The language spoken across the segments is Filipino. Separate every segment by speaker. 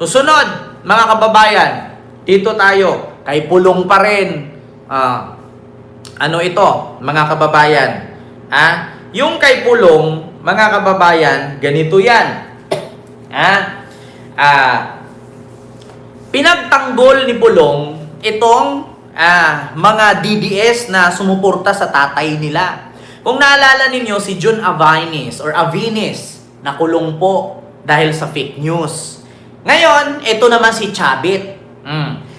Speaker 1: Susunod, mga kababayan, dito tayo, kay Pulong pa rin. Ano ito, mga kababayan? Yung kay Pulong, mga kababayan, ganito yan. Pinagtanggol ni Pulong itong mga DDS na sumuporta sa tatay nila. Kung naalala ninyo, si John Avinis nakulong po dahil sa fake news. Ngayon, ito naman si Chavit.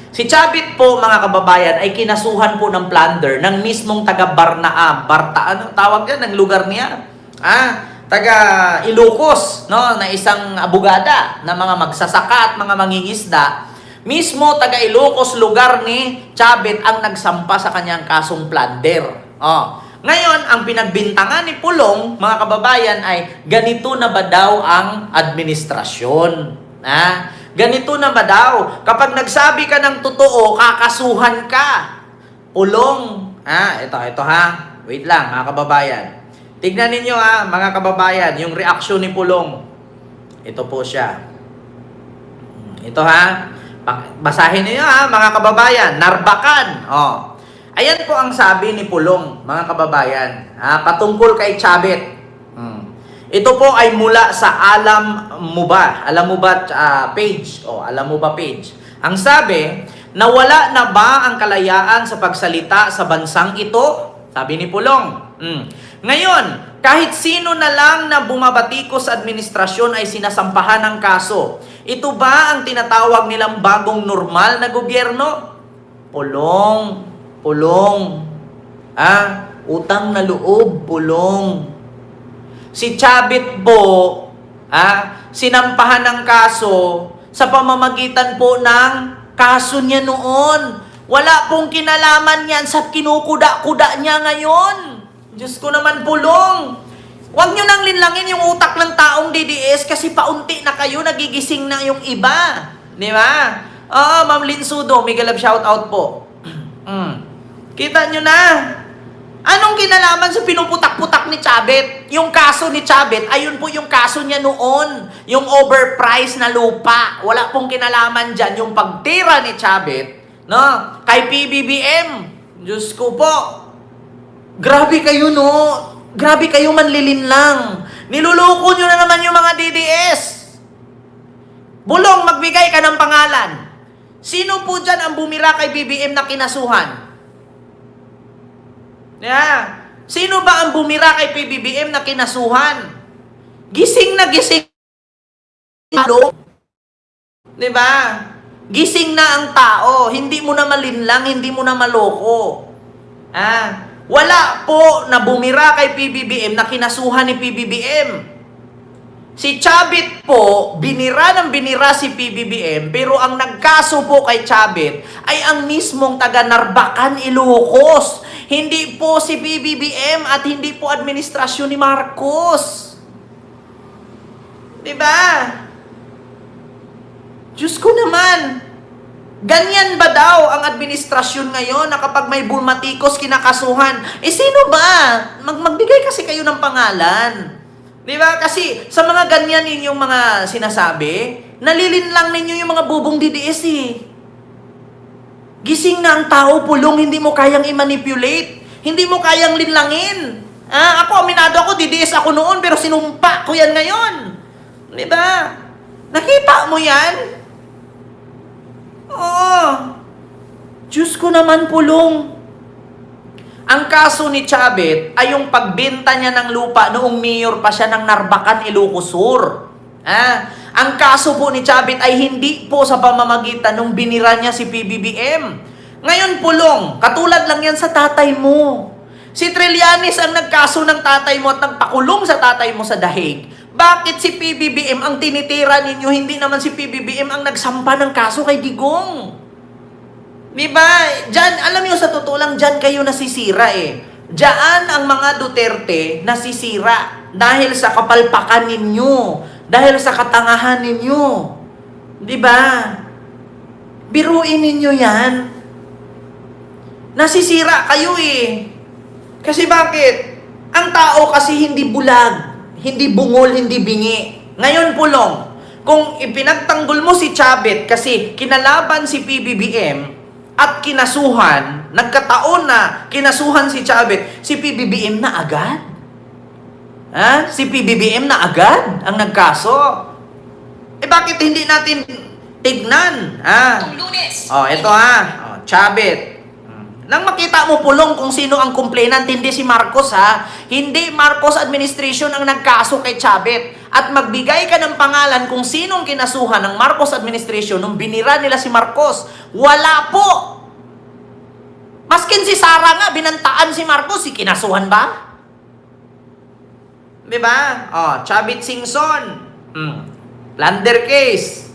Speaker 1: Si Chavit po, mga kababayan, ay kinasuhan po ng plunder ng mismong taga anong tawag yan, ng lugar niya? Taga Ilocos, no? Na isang abogada na mga magsasaka at mga mangingisda. Mismo taga Ilocos, lugar ni Chavit ang nagsampa sa kanyang kasong plunder. Ngayon, ang pinagbintangan ni Pulong, mga kababayan, ay ganito na ba daw ang administrasyon? Ganito na ba daw? Kapag nagsabi ka ng totoo, kakasuhan ka. Pulong. Ito ha. Wait lang, mga kababayan. Tignan ninyo mga kababayan, yung reaksyon ni Pulong. Ito po siya. Ito ha. Basahin niyo mga kababayan. Narbakan. Ayan po ang sabi ni Pulong, mga kababayan, patungkol kay Chavit. Ito po ay mula sa Alam Mo Ba page. Alam Mo Ba page. Ang sabi, nawala na ba ang kalayaan sa pagsalita sa bansang ito? Sabi ni Pulong. Ngayon, kahit sino na lang na bumabatikos sa administrasyon ay sinasampahan ng kaso. Ito ba ang tinatawag nilang bagong normal na gobyerno? Pulong. Utang na loob, Pulong. Si Chavit po, sinampahan ng kaso sa pamamagitan po ng kaso niya noon. Wala pong kinalaman yan sa kinukuda-kuda niya ngayon. Diyos ko naman, Pulong. Huwag nyo nang linlangin yung utak ng taong DDS kasi paunti na kayo, nagigising na yung iba. Di ba? Ma'am Linsudo, Miguel Love shoutout po. Kita nyo na. Anong kinalaman sa pinuputak-putak ni Chavit? Yung kaso ni Chavit, ayun po yung kaso niya noon. Yung overpriced na lupa. Wala pong kinalaman dyan. Yung pagtira ni Chavit, no? Kay PBBM. Diyos ko po. Grabe kayo, no? Grabe kayo manlilinlang. Niluloko nyo na naman yung mga DDS. Bulong, magbigay ka ng pangalan. Sino po dyan ang bumira kay BBM na kinasuhan? Sino ba ang bumira kay PBBM na kinasuhan? Gising na gising. Diba? Gising na ang tao. Hindi mo na malinlang, hindi mo na maloko. Wala po na bumira kay PBBM na kinasuhan ni PBBM. Si Chavit po, binira si PBBM, pero ang nagkaso po kay Chavit ay ang mismong taga Narbacan, Ilocos. Hindi po si PBBM at hindi po administrasyon ni Marcos. Diba? Diyos ko naman. Ganyan ba daw ang administrasyon ngayon na kapag may bumatikos kinakasuhan? Sino ba? Magbigay kasi kayo ng pangalan. Diba? Kasi sa mga ganyan ninyong mga sinasabi, nalilinlang ninyo yung mga bubong DDS Gising na ang tao, Pulong, hindi mo kayang i-manipulate. Hindi mo kayang linlangin. Ako, aminado ako, DDS ako noon, pero sinumpa ko yan ngayon. Diba? Nakita mo yan? Diyos ko naman, Pulong. Ang kaso ni Chavit ay yung pagbenta niya ng lupa noong mayor pa siya ng Narbacan, Ilocos Sur. Ang kaso po ni Chavit ay hindi po sa pamamagitan nung binira niya si PBBM. Ngayon, Pulong, katulad lang yan sa tatay mo. Si Trillanes ang nagkaso ng tatay mo at nagpakulong sa tatay mo sa dahig. Bakit si PBBM ang tinitira ninyo? Hindi naman si PBBM ang nagsampa ng kaso kay Digong. Diba? Diyan, alam niyo sa totoo lang, diyan kayo nasisira Diyan ang mga Duterte nasisira dahil sa kapalpakan ninyo, dahil sa katangahan ninyo. Diba? Biruin ninyo yan. Nasisira kayo Kasi bakit? Ang tao kasi hindi bulag, hindi bungol, hindi bingi. Ngayon, Pulong, Kung ipinagtanggol mo si Chavit kasi kinalaban si PBBM at kinasuhan, nagkataon na kinasuhan si Chavit, si PBBM na agad. Si PBBM na agad ang nagkaso. Bakit hindi natin tignan? Ito Chavit. Nang makita mo Pulong kung sino ang complainant, hindi si Marcos Hindi Marcos administration ang nagkaso kay Chavit. At magbigay ka ng pangalan kung sinong kinasuhan ng Marcos administration nung binira nila si Marcos. Wala po. Maskin si Sara nga, binantaan si Marcos, si kinasuhan ba? Diba? Chavit Singson. Plunder case.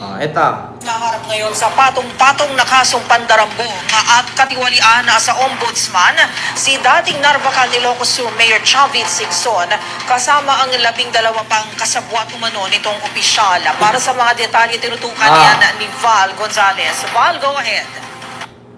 Speaker 1: Ito.
Speaker 2: Naharap ngayon sa patong-patong na kasong pandarambong at katiwalian sa ombudsman si dating Narvacan Ilocos Sur Mayor Chavit Singson kasama ang 12 pang kasabwat umano nitong opisyal. Para sa mga detalye tinutukan yan ni Val Gonzalez. Val, go ahead.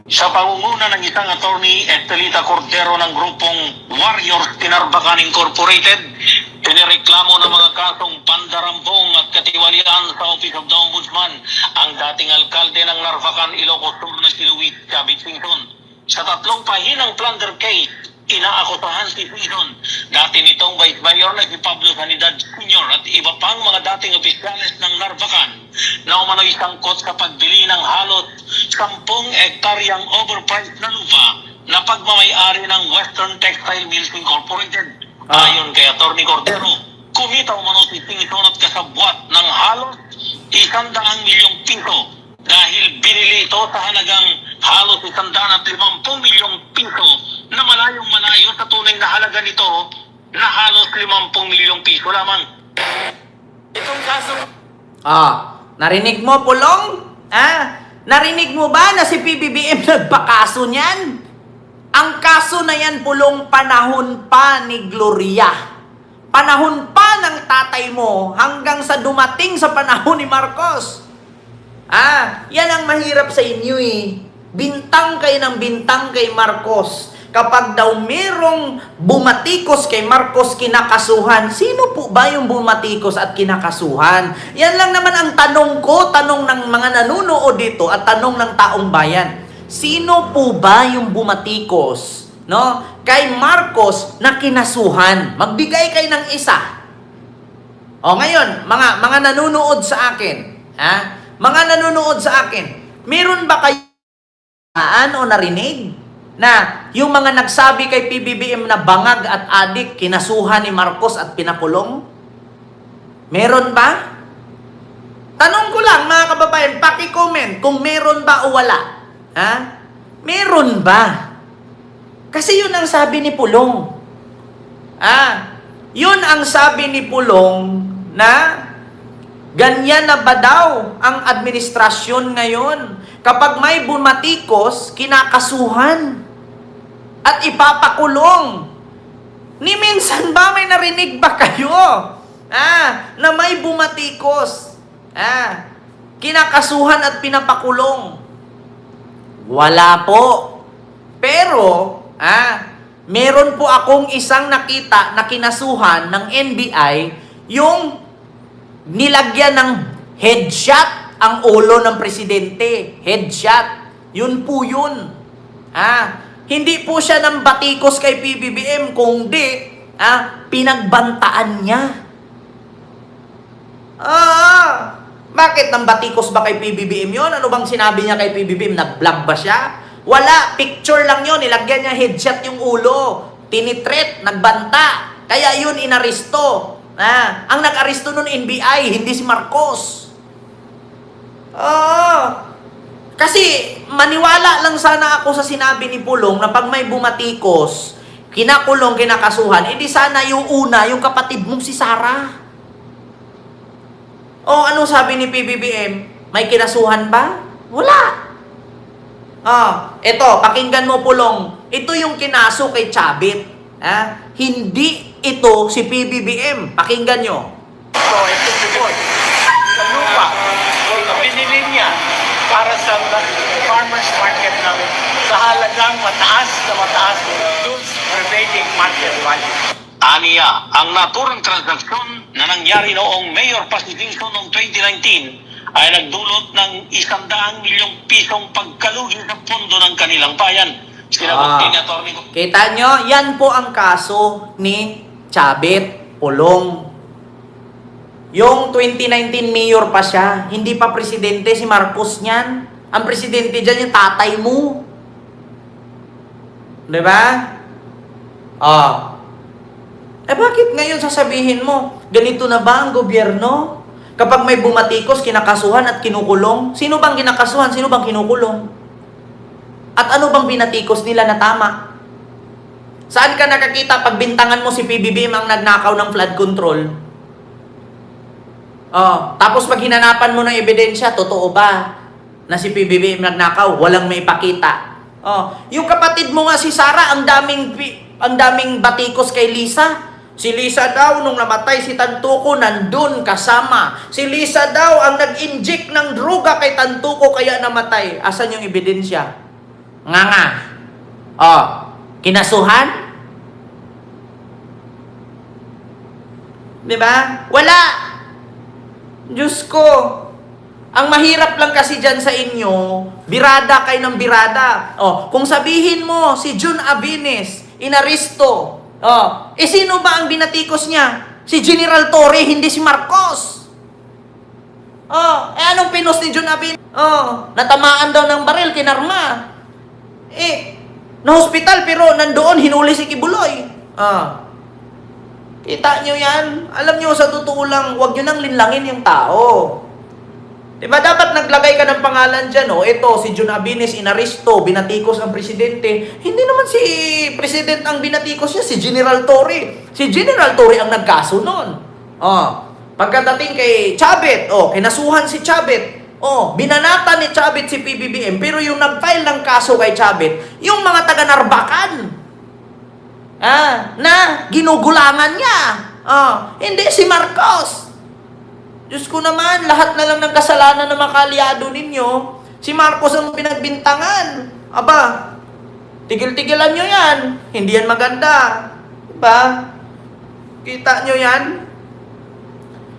Speaker 3: Sa pangunguna ng isang attorney Estelita Cordero ng grupong Warriors Tinarbacan Incorporated, pinireklamo ng mga kasong pandarambong at katiwalian sa Office of the Ombudsman ang dating alkalde ng Narvacan, Ilocos Sur na si Luis Chavit Singson. Sa 3 pahinang plunder case, inaakusahan si Singson, dati nitong Vice Mayor na si Pablo Sanidad Sr. at iba pang mga dating opisyales ng Narvacan na umano'y sangkot sa pagbili ng halos 10 hektaryang overpriced na lupa na pagmamayari ng Western Textile Mills Incorporated. Ayon kay Atty. Cordero, kumita umano si Singson at kasabwat ng halos 100 milyong piso dahil binili ito sa halagang halos 150 milyong piso na malayong malayo sa tunay na halaga nito na halos 50 milyong piso lamang. Itong kaso...
Speaker 1: Narinig mo, Pulong? Narinig mo ba na si PBBM nagpakaso niyan? Ang kaso na yan, Pulong, panahon pa ni Gloria. Panahon pa ng tatay mo hanggang sa dumating sa panahon ni Marcos. Yan ang mahirap sa inyo Bintang kayo ng bintang kay Marcos. Kapag daw merong bumatikos kay Marcos kinakasuhan, sino po ba yung bumatikos at kinakasuhan? Yan lang naman ang tanong ko, tanong ng mga nanunood dito at tanong ng taong bayan. Sino po ba yung bumatikos, kay Marcos na kinasuhan? Magbigay kayo ng isa. Ngayon, mga nanonood sa akin, mga nanonood sa akin, meron ba kayo o narinig na yung mga nagsabi kay PBBM na bangag at adik, kinasuhan ni Marcos at pinakulong? Meron ba? Tanong ko lang mga kababayan, paki-comment kung meron ba o wala. Meron ba? Kasi yun ang sabi ni Pulong. Yun ang sabi ni Pulong na ganyan na ba daw ang administrasyon ngayon? Kapag may bumatikos, kinakasuhan at ipapakulong. Ni minsan ba may narinig ba kayo? Na may bumatikos, kinakasuhan at pinapakulong. Wala po. Pero, meron po akong isang nakita na kinasuhan ng NBI, yung nilagyan ng headshot ang ulo ng presidente. Headshot. Yun po yun. Hindi po siya ng batikos kay PBBM, kundi pinagbantaan niya. Bakit nang batikos ba kay PBBM yun? Ano bang sinabi niya kay PBBM? Nag-vlog ba siya? Wala. Picture lang yun. Nilagyan niya headshot yung ulo. Tinitreat. Nagbanta. Kaya yun inaristo. Ang nag-aristo nun NBI, hindi si Marcos. Kasi maniwala lang sana ako sa sinabi ni Pulong na pag may bumatikos, kinakulong, kinakasuhan, edi sana yung una, yung kapatid mong si Sara. Ano sabi ni PBBM? May kinasuhan ba? Wala. Ito, pakinggan mo Pulong. Ito yung kinaso kay Chavit. Hindi ito si PBBM. Pakinggan nyo.
Speaker 3: Itong report, sa lupa, binili niya para sa farmers market namin sa halagang mataas na mataas doon sa prevailing market value. Aniya, ang naturang transaksyon na nangyari noong Mayor pa si Dingson noong 2019 ay nagdulot ng 100 milyong pisong pagkalugi sa pondo ng kanilang bayan. Sinagot ni Atty.
Speaker 1: Kita nyo, yan po ang kaso ni Chavit Pulong. Yung 2019 mayor pa siya, hindi pa presidente si Marcos niyan. Ang presidente dyan yung tatay mo. Diba? Bakit ngayon sasabihin mo, ganito na ba ang gobyerno? Kapag may bumatikos, kinakasuhan at kinukulong. Sino bang kinakasuhan? Sino bang kinukulong? At ano bang binatikos nila na tama? Saan ka nakakita pag bintangan mo si PBBM ang nagnakaw ng flood control? Tapos pag hinanapan mo ng ebidensya, totoo ba na si PBBM nagnakaw? Walang may pakita. Yung kapatid mo nga si Sara, ang daming batikos kay Lisa. Si Lisa daw, nung namatay si Tantuko, nandun kasama. Si Lisa daw, ang nag-inject ng droga kay Tantuko, kaya namatay. Asan yung ebidensya? Nga. Kinasuhan? Diba? Wala. Diyos ko. Ang mahirap lang kasi dyan sa inyo, birada kayo ng birada. Kung sabihin mo, si Jun Avines, inaristo. Sino ba ang binatikos niya? Si General Torre, hindi si Marcos. Anong pinos ni Jun Avines? Natamaan daw ng baril, kinarma. Na-hospital, pero nandoon, hinuli si Kibuloy. Kita nyo yan? Alam nyo, sa totoo lang, huwag nyo nang linlangin yung tao. Diba dapat naglagay ka ng pangalan dyan, ito, si Jun Avines inaristo, binatikos ang presidente. Hindi naman si president ang binatikos niya, si General Torre. Si General Torre ang nagkaso nun. Pagkadating kay Chavit, kinasuhan si Chavit. Binanatan ni Chavit si PBBM, pero yung nag-file ng kaso kay Chavit, yung mga taga-Narbacan, na ginugulangan niya. Hindi si Marcos. Diyos ko naman, lahat na lang ng kasalanan ng mga kaalyado ninyo, si Marcos ang pinagbintangan. Tigil-tigilan nyo yan. Hindi yan maganda. Diba? Kita nyo yan?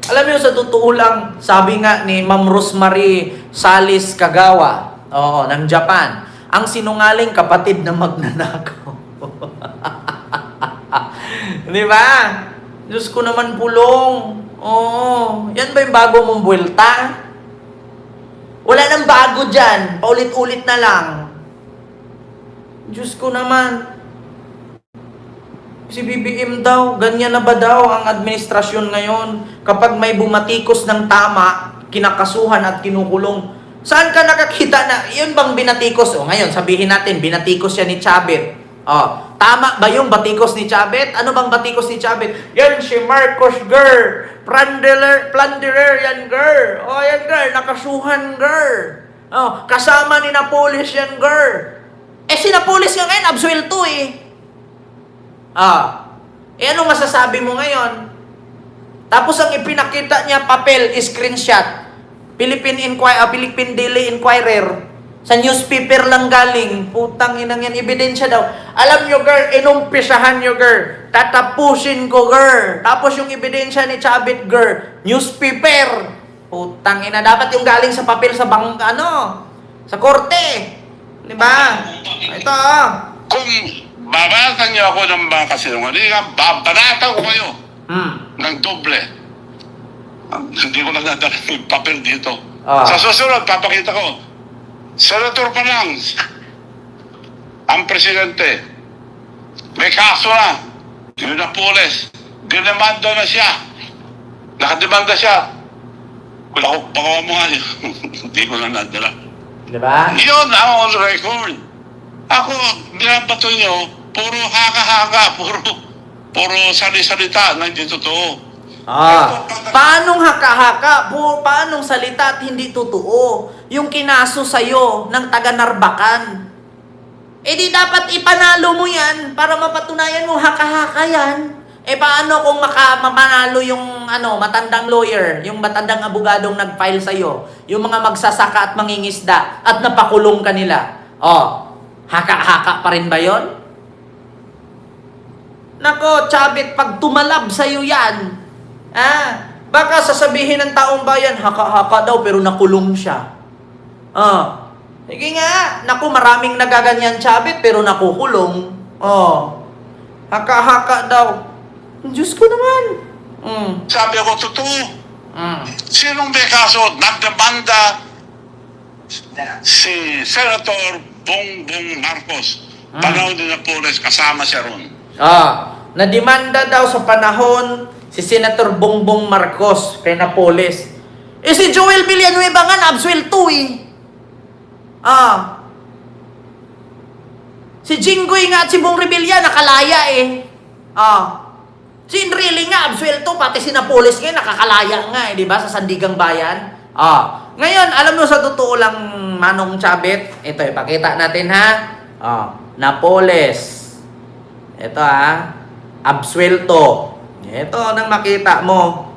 Speaker 1: Alam nyo, sa totoo lang, sabi nga ni Ma'am Rosemary Salis Kagawa, ng Japan, ang sinungaling kapatid na magnanakaw. Diba? Diyos ko naman, Pulong. Yan ba yung bago mong buwelta? Wala nang bago dyan. Paulit-ulit na lang. Diyos ko naman. Si BBM daw, ganyan na ba daw ang administrasyon ngayon? Kapag may bumatikos ng tama, kinakasuhan at kinukulong. Saan ka nakakita na, yun bang binatikos? Ngayon, sabihin natin, binatikos siya ni Chavit. Tama ba yung batikos ni Chavit? Ano bang batikos ni Chavit? Yan si Marcos, girl. Plunderer yan, girl. Yan, girl. Nakasuhan, girl. Kasama ni Napolis yan, girl. Si Napolis nga ngayon, absuelto ano masasabi mo ngayon? Tapos ang ipinakita niya, papel, screenshot. Philippine Daily Inquirer. Sa newspaper lang galing. Putang inang yan, ebidensya daw. Alam nyo, girl, inumpisahan nyo, girl. Tatapusin ko, girl. Tapos yung ebidensya ni Chavit, girl, newspaper. Putang ina, dapat yung galing sa papel sa sa korte. Diba? Ito,
Speaker 4: Kung babatan niyo ako ng mga kasinungalingan, babanatan ko kayo ng doble. Hindi ko lang nadala yung papel dito. Sa susunod, papakita ko. Senator pa lang, ang presidente, may kaso na, yun na pulis, dinamanda na siya, nakademanda siya. Baka mo nga, hindi ko lang nadala.
Speaker 1: diba?
Speaker 4: Yun ang on record. Ako, binabato nyo, puro haka-haka, puro sali-salita na hindi totoo.
Speaker 1: Paanong haka-haka? Paanong salita at hindi totoo? Yung kinaso sa'yo ng taga-Narbacan. Di dapat ipanalo mo yan para mapatunayan mo haka-haka yan. Paano kung mamanalo yung matandang lawyer, yung matandang abogadong nag-file sa'yo, yung mga magsasaka at mangingisda at napakulong kanila? Haka-haka pa rin ba yon? Nako, Chavit, pag tumalab sa'yo yan, baka sasabihin ng taong bayan, haka-haka daw pero nakulong siya. Sige nga, naku, maraming nagaganyan, Chavit, pero nakukulong. Haka-haka daw. Diyos ko naman.
Speaker 4: Sabi ko, totoo. Sinong may kaso? Nagdemanda si Senator Bongbong Marcos. Panahon din na pulis, kasama siya ron.
Speaker 1: Nadimanda daw sa panahon si Senator Bongbong Marcos kay Napoles. Si Joel Villanueva nga na-absuelto Si Jinggoy nga at si Bong Revilla nakalaya Si Enrile nga absuelto, pati si Napoles nga nakakalaya nga di ba, sa Sandigang Bayan. Ngayon, alam mo sa totoo lang, Manong Chavit, ito ipakita natin ha. Napoles. Ito absuelto. Ito nang makita mo,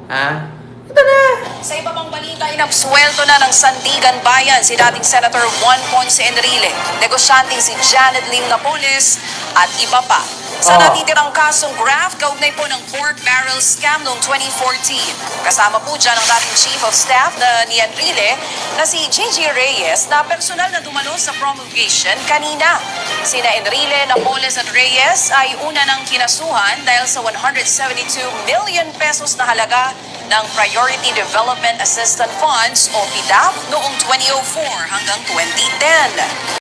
Speaker 1: Ito na.
Speaker 2: Sa iba pang balita, inabsuelto na ng Sandigan Bayan si dating Senator Juan Ponce Enrile, negosyanteng si Janet Lim Napoles at iba pa. Sa natitirang kasong graft, kaugnay po ng pork barrel scam noong 2014. Kasama po dyan ang dating Chief of Staff ni Enrile na si Gigi Reyes na personal na dumalo sa promulgation kanina. Sina Enrile, Napoles at Reyes ay una ng kinasuhan dahil sa 172 million pesos na halaga ng Priority Development Assistance Funds o PDAP noong 2004 hanggang 2010.